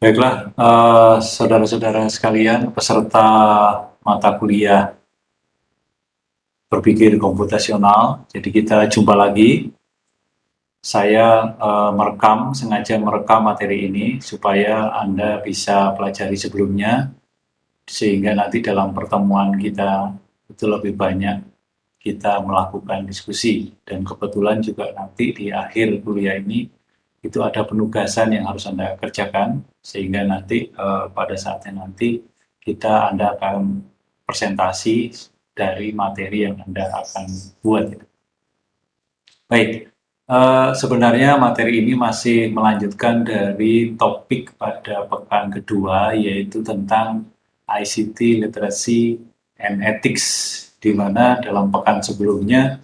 Baiklah, saudara-saudara sekalian, peserta mata kuliah berpikir komputasional. Jadi kita jumpa lagi. Saya sengaja merekam materi ini supaya Anda bisa pelajari sebelumnya, sehingga nanti dalam pertemuan kita itu lebih banyak kita melakukan diskusi. Dan kebetulan juga nanti di akhir kuliah ini itu ada penugasan yang harus Anda kerjakan, sehingga nanti pada saatnya nanti Anda akan presentasi dari materi yang Anda akan buat. Baik, sebenarnya materi ini masih melanjutkan dari topik pada pekan kedua, yaitu tentang ICT Literacy and Ethics, di mana dalam pekan sebelumnya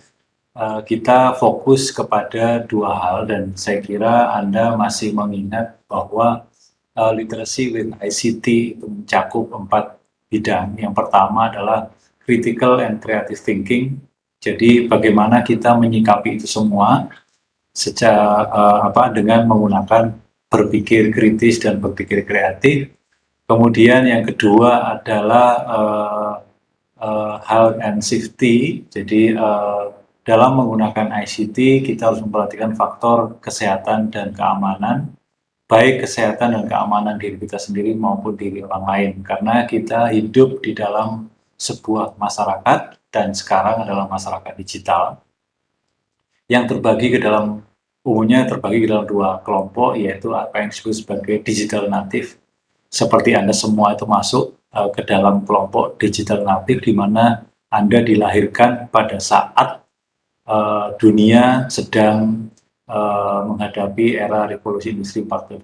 kita fokus kepada dua hal, dan saya kira Anda masih mengingat bahwa literacy with ICT itu mencakup 4 bidang. Yang pertama adalah critical and creative thinking. Jadi bagaimana kita menyikapi itu semua dengan menggunakan berpikir kritis dan berpikir kreatif. Kemudian yang kedua adalah health and safety. Jadi dalam menggunakan ICT kita harus memperhatikan faktor kesehatan dan keamanan, baik kesehatan dan keamanan diri kita sendiri maupun diri orang lain, karena kita hidup di dalam sebuah masyarakat, dan sekarang adalah masyarakat digital yang umumnya terbagi ke dalam dua kelompok, yaitu apa yang disebut sebagai digital native. Seperti Anda semua itu masuk ke dalam kelompok digital native, di mana Anda dilahirkan pada saat dunia sedang menghadapi era revolusi industri 4.0,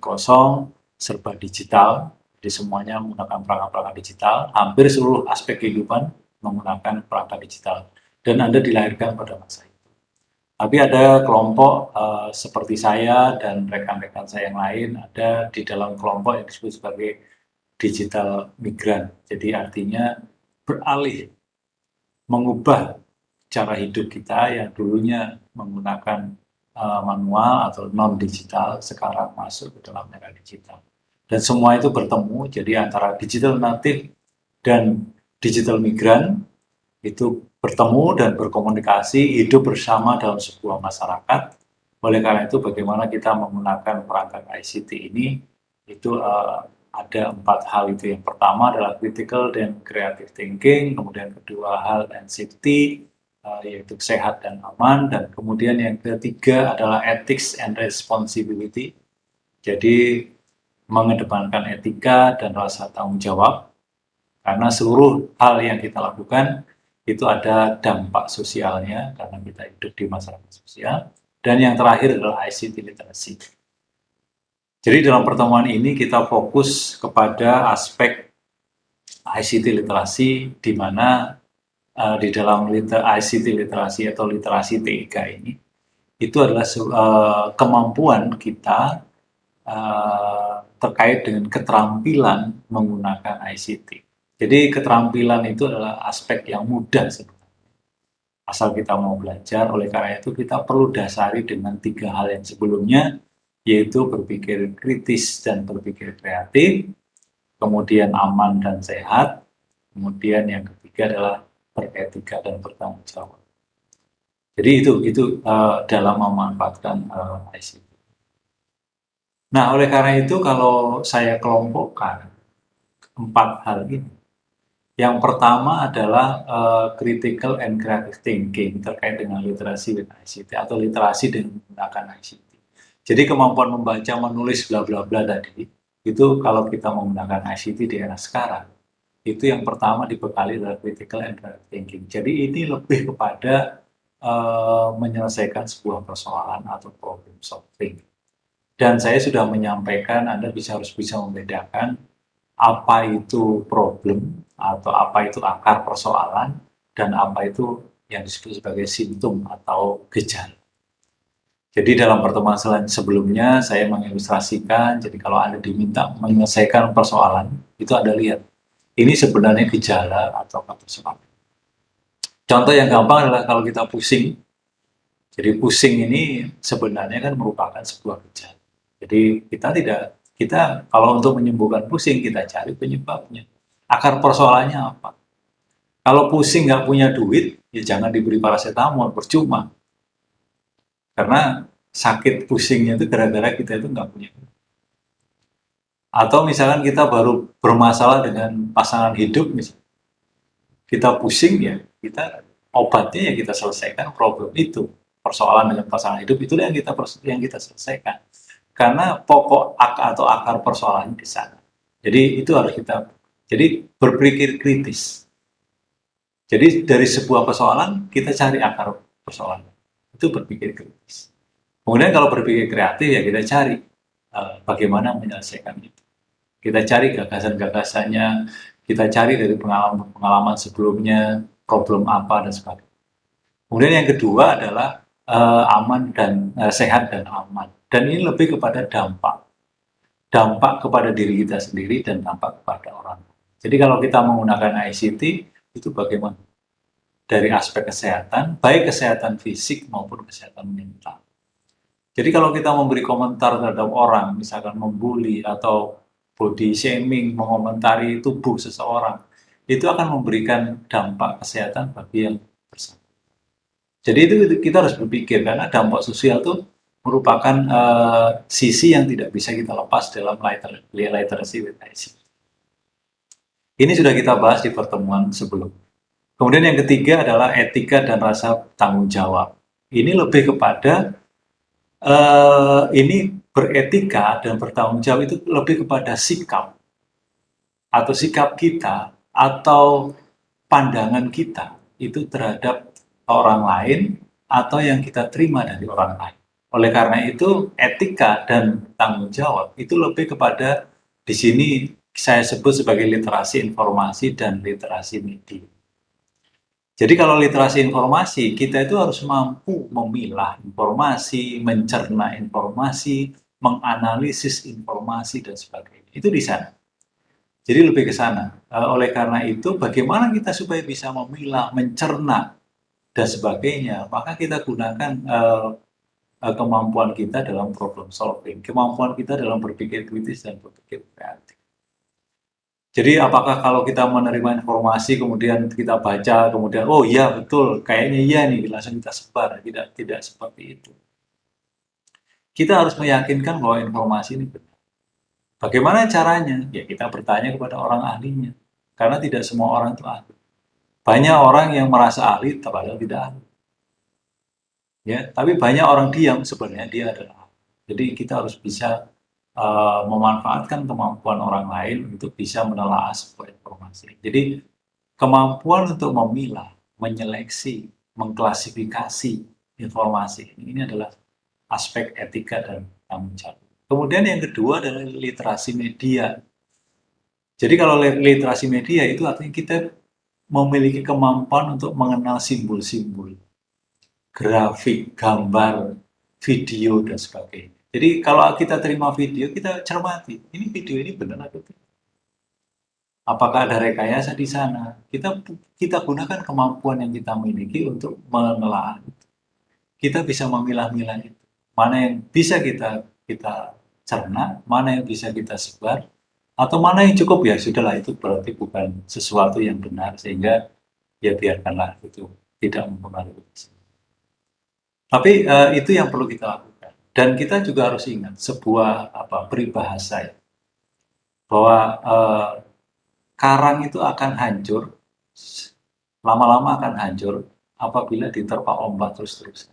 serba digital. Jadi semuanya menggunakan perangkat-perangkat digital, hampir seluruh aspek kehidupan menggunakan perangkat digital, dan Anda dilahirkan pada masa itu. Tapi ada kelompok seperti saya dan rekan-rekan saya yang lain, ada di dalam kelompok yang disebut sebagai digital migran. Jadi artinya beralih, mengubah cara hidup kita yang dulunya menggunakan manual atau non-digital, sekarang masuk ke dalam era digital. Dan semua itu bertemu, jadi antara digital native dan digital migran itu bertemu dan berkomunikasi, hidup bersama dalam sebuah masyarakat. Oleh karena itu, bagaimana kita menggunakan perangkat ICT ini, itu ada 4 hal itu. Yang pertama adalah critical dan creative thinking, kemudian kedua health and safety, yaitu sehat dan aman, dan kemudian yang ketiga adalah ethics and responsibility. Jadi mengedepankan etika dan rasa tanggung jawab, karena seluruh hal yang kita lakukan itu ada dampak sosialnya, karena kita hidup di masyarakat sosial. Dan yang terakhir adalah ICT literacy. Jadi dalam pertemuan ini kita fokus kepada aspek ICT literasi, di mana di dalam ICT literasi atau literasi TIK ini, itu adalah kemampuan kita terkait dengan keterampilan menggunakan ICT. Jadi keterampilan itu adalah aspek yang mudah sebenarnya, asal kita mau belajar. Oleh karena itu kita perlu dasari dengan 3 hal yang sebelumnya, yaitu berpikir kritis dan berpikir kreatif, kemudian aman dan sehat, kemudian yang ketiga adalah beretika dan bertanggung jawab. Jadi itu dalam memanfaatkan ICT. Nah, oleh karena itu kalau saya kelompokkan 4 hal ini, yang pertama adalah critical and creative thinking terkait dengan literasi with ICT atau literasi dengan menggunakan ICT. Jadi kemampuan membaca, menulis, bla bla bla tadi, itu kalau kita menggunakan ICT di era sekarang, itu yang pertama dibekali adalah critical and creative thinking. Jadi ini lebih kepada menyelesaikan sebuah persoalan atau problem solving. Dan saya sudah menyampaikan, Anda harus bisa membedakan apa itu problem atau apa itu akar persoalan, dan apa itu yang disebut sebagai simptom atau gejala. Jadi dalam pertemuan sebelumnya saya mengilustrasikan, jadi kalau Anda diminta menyelesaikan persoalan, itu Anda lihat, ini sebenarnya gejala atau persoalan. Contoh yang gampang adalah kalau kita pusing. Jadi pusing ini sebenarnya kan merupakan sebuah gejala. Jadi kita tidak Kita kalau untuk menyembuhkan pusing, kita cari penyebabnya. Akar persoalannya apa? Kalau pusing nggak punya duit, ya jangan diberi paracetamol, percuma. Karena sakit pusingnya itu gara-gara kita itu nggak punya. Atau misalkan kita baru bermasalah dengan pasangan hidup, misalnya, kita pusing ya, kita obatnya ya kita selesaikan problem itu. Persoalan dengan pasangan hidup itu yang kita selesaikan. Karena pokok atau akar persoalannya di sana. Jadi itu harus kita berpikir kritis. Jadi dari sebuah persoalan kita cari akar persoalan. Itu berpikir kritis. Kemudian kalau berpikir kreatif ya kita cari bagaimana menyelesaikan itu. Kita cari gagasan-gagasannya, kita cari dari pengalaman-pengalaman sebelumnya, problem apa dan sebagainya. Kemudian yang kedua adalah aman dan sehat dan aman. Dan ini lebih kepada dampak kepada diri kita sendiri dan dampak kepada orang. Jadi kalau kita menggunakan ICT itu bagaimana? Dari aspek kesehatan, baik kesehatan fisik maupun kesehatan mental. Jadi kalau kita memberi komentar terhadap orang, misalkan membuli atau body shaming, mengomentari tubuh seseorang, itu akan memberikan dampak kesehatan bagi yang bersangkutan. Jadi itu kita harus berpikir karena dampak sosial itu merupakan sisi yang tidak bisa kita lepas dalam literacy with ICT. Ini sudah kita bahas di pertemuan sebelumnya. Kemudian yang ketiga adalah etika dan rasa tanggung jawab. Ini lebih kepada ini beretika dan bertanggung jawab itu lebih kepada sikap atau sikap kita atau pandangan kita itu terhadap orang lain atau yang kita terima dari orang lain. Oleh karena itu, etika dan tanggung jawab itu lebih kepada di sini saya sebut sebagai literasi informasi dan literasi media. Jadi kalau literasi informasi, kita itu harus mampu memilah informasi, mencerna informasi, menganalisis informasi, dan sebagainya. Itu di sana. Jadi lebih ke sana. Oleh karena itu, bagaimana kita supaya bisa memilah, mencerna, dan sebagainya, maka kita gunakan kemampuan kita dalam problem solving, kemampuan kita dalam berpikir kritis dan berpikir kreatif. Jadi apakah kalau kita menerima informasi kemudian kita baca kemudian oh iya betul kayaknya iya nih langsung kita sebar, tidak seperti itu. Kita harus meyakinkan bahwa informasi ini benar. Bagaimana caranya? Ya kita bertanya kepada orang ahlinya. Karena tidak semua orang itu ahli. Banyak orang yang merasa ahli padahal tidak ahli. Ya, tapi banyak orang diam sebenarnya dia adalah ahli. Jadi kita harus bisa memanfaatkan kemampuan orang lain untuk bisa menelaah sebuah informasi. Jadi kemampuan untuk memilah, menyeleksi, mengklasifikasi informasi ini adalah aspek etika dan tanggung jawab. Kemudian yang kedua adalah literasi media. Jadi kalau literasi media itu artinya kita memiliki kemampuan untuk mengenal simbol-simbol, grafik, gambar, video, dan sebagainya. Jadi kalau kita terima video, kita cermati, ini video ini benar atau tidak. Apakah ada rekayasa di sana? Kita gunakan kemampuan yang kita miliki untuk menelaah. Kita bisa memilah-milah itu. Mana yang bisa kita cerna, mana yang bisa kita sebar, atau mana yang cukup ya sudahlah itu berarti bukan sesuatu yang benar sehingga ya biarkanlah itu tidak mempengaruhi. Tapi itu yang perlu kita lakukan. Dan kita juga harus ingat sebuah peribahasa ya, bahwa karang itu akan hancur, lama-lama akan hancur apabila diterpa ombak terus-terusan.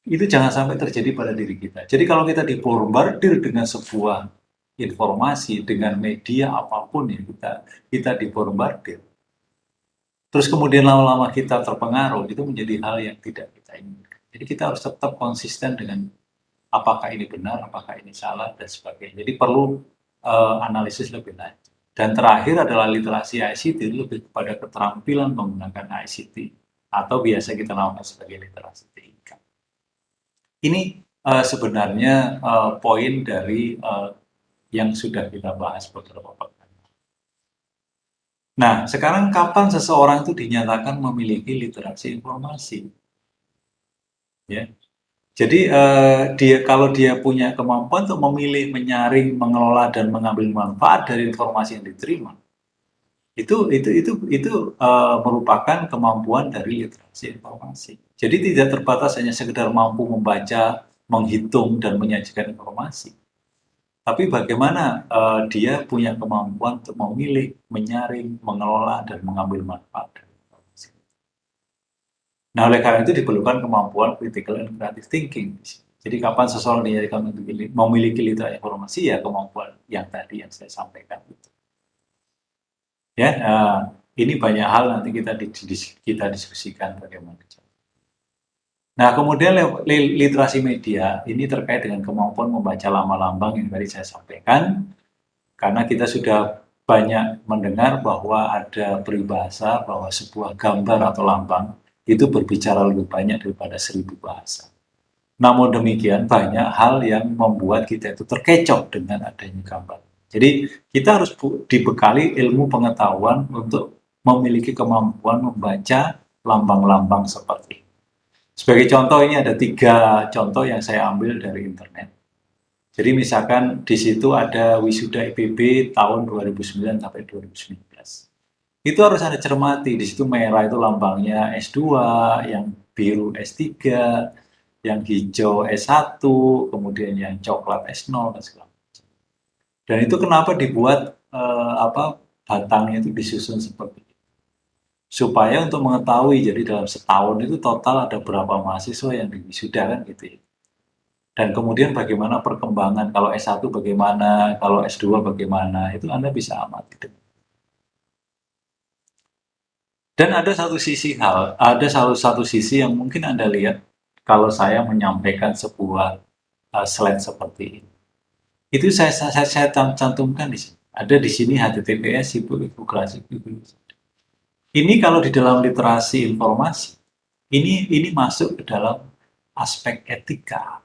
Itu jangan sampai terjadi pada diri kita. Jadi kalau kita dibombardir dengan sebuah informasi, dengan media apapun ya kita dibombardir. Terus kemudian lama-lama kita terpengaruh, itu menjadi hal yang tidak kita inginkan. Jadi kita harus tetap konsisten dengan apakah ini benar, apakah ini salah, dan sebagainya. Jadi perlu analisis lebih lanjut. Dan terakhir adalah literasi ICT, lebih kepada keterampilan menggunakan ICT, atau biasa kita namakan sebagai literasi TIK. Ini sebenarnya poin dari yang sudah kita bahas beberapa pekan. Nah, sekarang kapan seseorang itu dinyatakan memiliki literasi informasi? Ya, Jadi kalau dia punya kemampuan untuk memilih, menyaring, mengelola dan mengambil manfaat dari informasi yang diterima, itu merupakan kemampuan dari literasi informasi. Jadi tidak terbatas hanya sekedar mampu membaca, menghitung dan menyajikan informasi. Tapi bagaimana dia punya kemampuan untuk memilih, menyaring, mengelola dan mengambil manfaat dari informasi. Nah, oleh karena itu diperlukan kemampuan critical and creative thinking. Jadi kapan seseorang dinyatakan memiliki literasi informasi, ya kemampuan yang tadi yang saya sampaikan itu. Ya, ini banyak hal nanti kita diskusikan bagaimana. Nah, kemudian literasi media ini terkait dengan kemampuan membaca lambang-lambang yang tadi saya sampaikan, karena kita sudah banyak mendengar bahwa ada peribahasa bahwa sebuah gambar atau lambang itu berbicara lebih banyak daripada 1000 bahasa. Namun demikian, banyak hal yang membuat kita itu terkecoh dengan adanya gambar. Jadi kita harus dibekali ilmu pengetahuan untuk memiliki kemampuan membaca lambang-lambang seperti ini. Sebagai contoh, ini ada 3 contoh yang saya ambil dari internet. Jadi misalkan di situ ada wisuda IPB tahun 2009 sampai 2019. Itu harus Anda cermati, di situ merah itu lambangnya S2, yang biru S3, yang hijau S1, kemudian yang coklat S0 dan segala macam. Dan itu kenapa dibuat batangnya itu disusun seperti itu. Supaya untuk mengetahui, jadi dalam setahun itu total ada berapa mahasiswa yang diwisuda kan gitu ya. Dan kemudian bagaimana perkembangan, kalau S1 bagaimana, kalau S2 bagaimana, itu Anda bisa amati. Dan ada satu sisi yang mungkin Anda lihat kalau saya menyampaikan sebuah slide seperti ini. Itu saya cantumkan di sini. Ada di sini HTTPS, infografik. Ini kalau di dalam literasi informasi, ini masuk ke dalam aspek etika.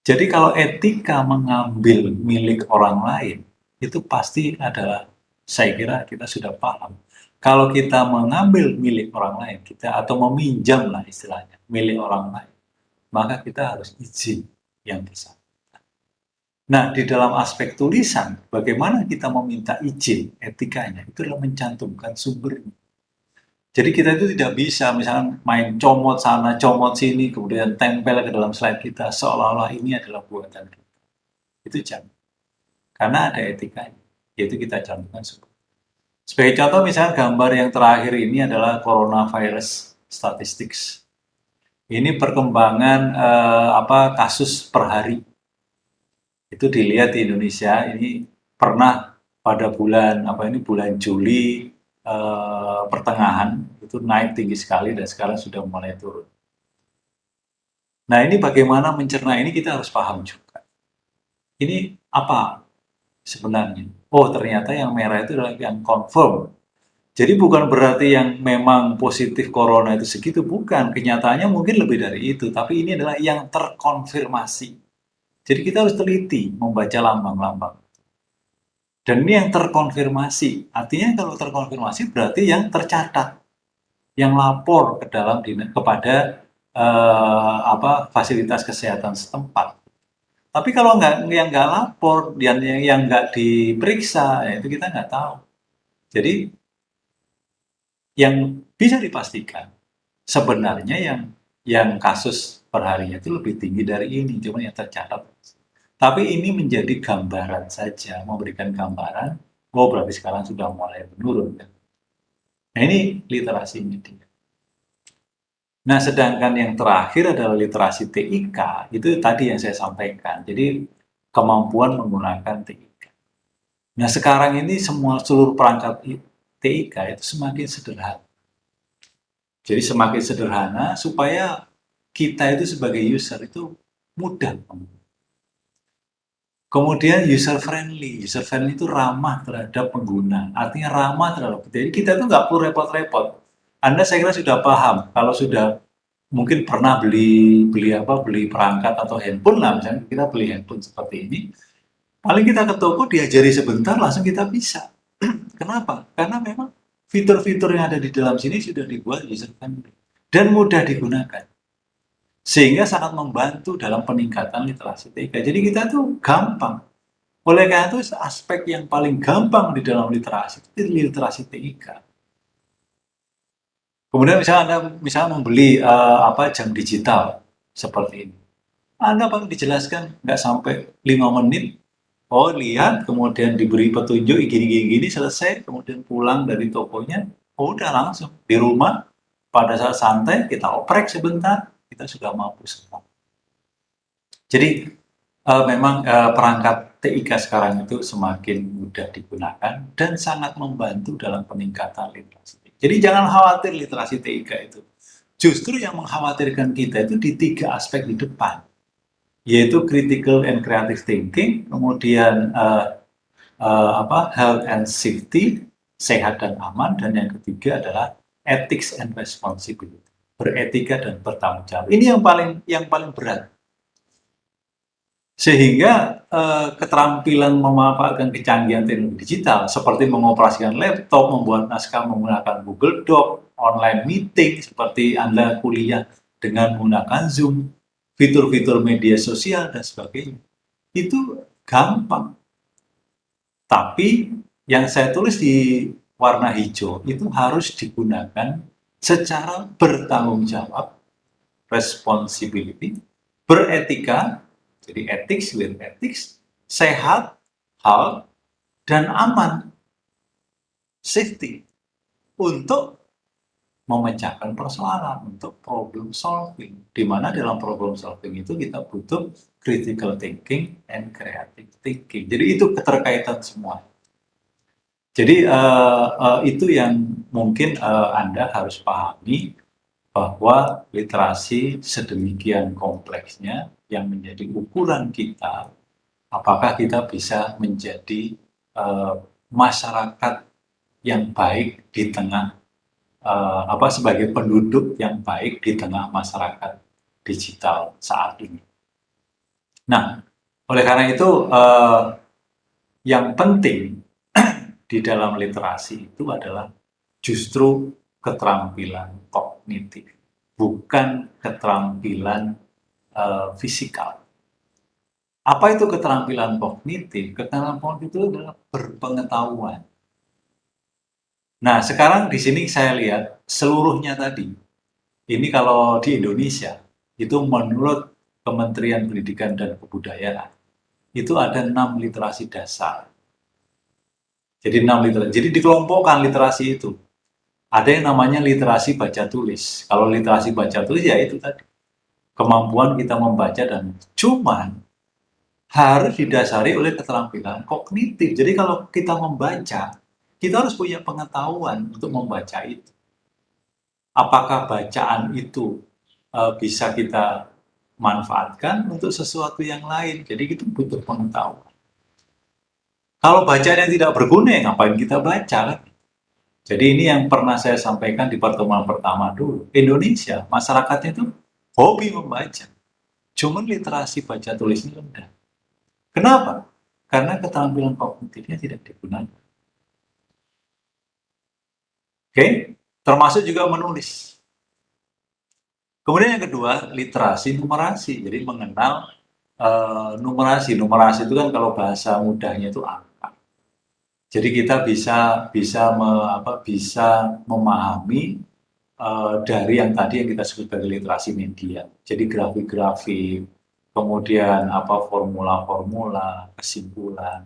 Jadi kalau etika mengambil milik orang lain, itu pasti adalah, saya kira kita sudah paham. Kalau kita mengambil milik orang lain, kita atau meminjam lah istilahnya, milik orang lain, maka kita harus izin yang bersangkutan. Nah, di dalam aspek tulisan, bagaimana kita meminta izin etikanya, itu adalah mencantumkan sumbernya. Jadi kita itu tidak bisa misalnya main comot sana, comot sini, kemudian tempel ke dalam slide kita, seolah-olah ini adalah buatan kita. Itu jangan. Karena ada etikanya, yaitu kita cantumkan sumber. Sebagai contoh misalnya gambar yang terakhir ini adalah coronavirus statistics. Ini perkembangan kasus per hari. Itu dilihat di Indonesia, ini pernah pada bulan Juli pertengahan itu naik tinggi sekali dan sekarang sudah mulai turun. Nah, ini bagaimana mencerna ini, kita harus paham juga. Ini apa sebenarnya? Oh, ternyata yang merah itu adalah yang confirm. Jadi bukan berarti yang memang positif corona itu segitu, bukan. Kenyataannya mungkin lebih dari itu, tapi ini adalah yang terkonfirmasi. Jadi kita harus teliti membaca lambang-lambang. Dan ini yang terkonfirmasi. Artinya kalau terkonfirmasi berarti yang tercatat, yang lapor ke dalam kepada fasilitas kesehatan setempat. Tapi kalau yang nggak lapor, yang nggak diperiksa, ya itu kita nggak tahu. Jadi yang bisa dipastikan sebenarnya yang kasus per harinya itu lebih tinggi dari ini, cuma yang tercatat. Tapi ini menjadi gambaran saja, memberikan gambaran, oh berarti sekarang sudah mulai menurun. Nah, ini literasi media. Nah, sedangkan yang terakhir adalah literasi TIK, itu tadi yang saya sampaikan. Jadi kemampuan menggunakan TIK. Nah, sekarang ini seluruh perangkat TIK itu semakin sederhana. Jadi semakin sederhana supaya kita itu sebagai user itu mudah. Kemudian user friendly itu ramah terhadap pengguna. Artinya ramah terhadap, jadi kita itu nggak perlu repot-repot. Anda saya kira sudah paham kalau sudah mungkin pernah beli perangkat atau handphone lah, misalnya kita beli handphone seperti ini, paling kita ke toko diajari sebentar langsung kita bisa. Kenapa? Karena memang fitur-fitur yang ada di dalam sini sudah dibuat user friendly dan mudah digunakan. Sehingga sangat membantu dalam peningkatan literasi TIK. Jadi kita tuh gampang. Oleh karena itu aspek yang paling gampang di dalam literasi itu literasi TIK. Kemudian misalnya Anda misalnya membeli jam digital seperti ini. Anda paling dijelaskan nggak sampai 5 menit. Oh, lihat, kemudian diberi petunjuk gini-gini selesai, kemudian pulang dari tokonya, oh, udah langsung di rumah pada saat santai kita oprek sebentar, kita sudah mampu semua. Jadi memang perangkat TIK sekarang itu semakin mudah digunakan dan sangat membantu dalam peningkatan literasi. Jadi jangan khawatir literasi TIK itu. Justru yang mengkhawatirkan kita itu di 3 aspek di depan, yaitu critical and creative thinking, kemudian health and safety, sehat dan aman, dan yang ketiga adalah ethics and responsibility, beretika dan bertanggung jawab. Ini yang paling berat. Sehingga keterampilan memanfaatkan kecanggihan teknologi digital seperti mengoperasikan laptop, membuat naskah menggunakan Google Doc, online meeting seperti Anda kuliah dengan menggunakan Zoom, fitur-fitur media sosial dan sebagainya. Itu gampang. Tapi yang saya tulis di warna hijau itu harus digunakan secara bertanggung jawab, responsibility, beretika, jadi ethics with ethics, sehat, health, dan aman, safety, untuk memecahkan persoalan, untuk problem solving. Di mana dalam problem solving itu kita butuh critical thinking and creative thinking. Jadi itu keterkaitan semua. Jadi itu yang mungkin Anda harus pahami, bahwa literasi sedemikian kompleksnya yang menjadi ukuran kita, apakah kita bisa menjadi masyarakat yang baik di tengah sebagai penduduk yang baik di tengah masyarakat digital saat ini. Nah, oleh karena itu yang penting di dalam literasi itu adalah justru keterampilan kognitif, bukan keterampilan fisikal. Apa itu keterampilan kognitif? Keterampilan kognitif itu adalah berpengetahuan. Nah, sekarang di sini saya lihat seluruhnya tadi. Ini kalau di Indonesia, itu menurut Kementerian Pendidikan dan Kebudayaan, itu ada 6 literasi dasar. Jadi 6 literasi. Jadi dikelompokkan literasi itu. Ada yang namanya literasi baca tulis. Kalau literasi baca tulis ya itu tadi. Kemampuan kita membaca dan cuman harus didasari oleh keterampilan kognitif. Jadi kalau kita membaca, kita harus punya pengetahuan untuk membaca itu. Apakah bacaan itu bisa kita manfaatkan untuk sesuatu yang lain. Jadi itu butuh pengetahuan. Kalau bacaan yang tidak berguna, ya ngapain kita baca kan? Jadi ini yang pernah saya sampaikan di pertemuan pertama dulu. Indonesia, masyarakatnya itu hobi membaca. Cuman literasi baca tulisnya rendah. Kenapa? Karena keterampilan kognitifnya tidak digunakan. Oke? Termasuk juga menulis. Kemudian yang kedua, literasi numerasi. Jadi mengenal numerasi. Numerasi itu kan kalau bahasa mudahnya itu angka. Jadi kita bisa memahami dari yang tadi yang kita sebut sebagai literasi media. Jadi grafik-grafik, kemudian formula-formula, kesimpulan,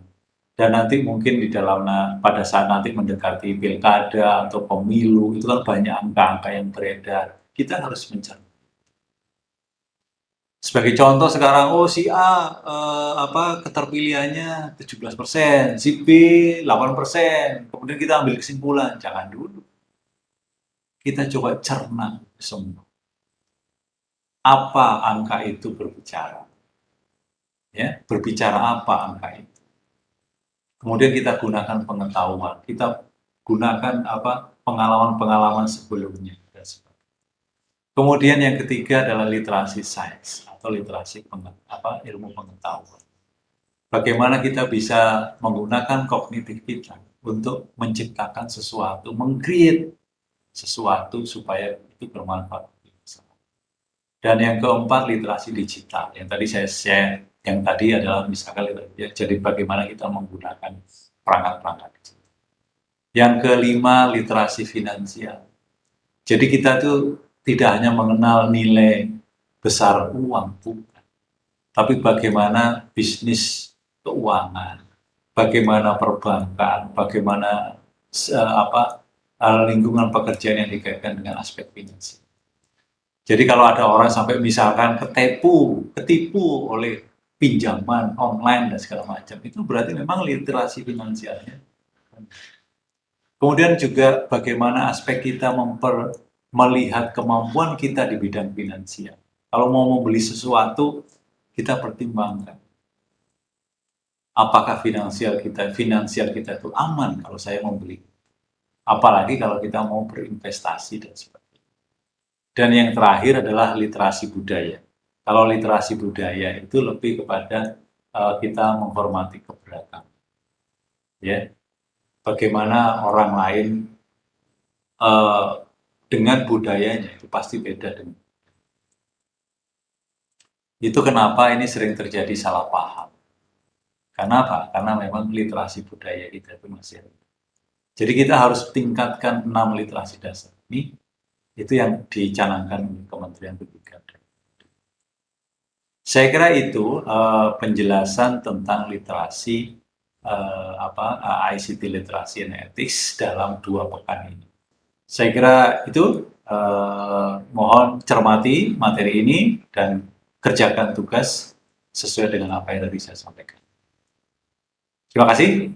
dan nanti mungkin di dalamnya pada saat nanti mendekati pilkada atau pemilu itu kan banyak angka-angka yang beredar. Kita harus mencari. Sebagai contoh sekarang, oh si A keterpilihannya 17%, si B 8%. Kemudian kita ambil kesimpulan, jangan dulu. Kita coba cerna semua. Apa angka itu berbicara? Ya, berbicara apa angka itu? Kemudian kita gunakan pengetahuan, kita gunakan pengalaman-pengalaman sebelumnya. Kemudian yang ketiga adalah literasi sains atau literasi ilmu pengetahuan. Bagaimana kita bisa menggunakan kognitif kita untuk menciptakan sesuatu, meng-create sesuatu supaya itu bermanfaat. Dan yang keempat, literasi digital. Yang tadi saya share, yang tadi adalah misalkan ya, jadi bagaimana kita menggunakan perangkat-perangkat digital. Yang kelima, literasi finansial. Jadi kita tuh tidak hanya mengenal nilai besar uang, bukan. Tapi bagaimana bisnis keuangan, bagaimana perbankan, bagaimana lingkungan pekerjaan yang dikaitkan dengan aspek finansial. Jadi kalau ada orang sampai misalkan ketipu oleh pinjaman online dan segala macam, itu berarti memang literasi finansialnya. Kemudian juga bagaimana aspek kita melihat kemampuan kita di bidang finansial. Kalau mau membeli sesuatu, kita pertimbangkan. Apakah finansial kita itu aman kalau saya membeli. Apalagi kalau kita mau berinvestasi dan sebagainya. Dan yang terakhir adalah literasi budaya. Kalau literasi budaya itu lebih kepada kita menghormati keberagaman. Ya, bagaimana orang lain dengan budayanya itu pasti beda dengan. Itu kenapa ini sering terjadi salah paham. Karena apa? Karena memang literasi budaya kita itu masih rendah. Jadi kita harus tingkatkan 6 literasi dasar ini. Itu yang dicanangkan oleh Kementerian Pendidikan. Saya kira itu penjelasan tentang literasi ICT literasi and ethics dalam 2 pekan ini. Saya kira itu mohon cermati materi ini dan kerjakan tugas sesuai dengan apa yang tadi saya sampaikan. Terima kasih.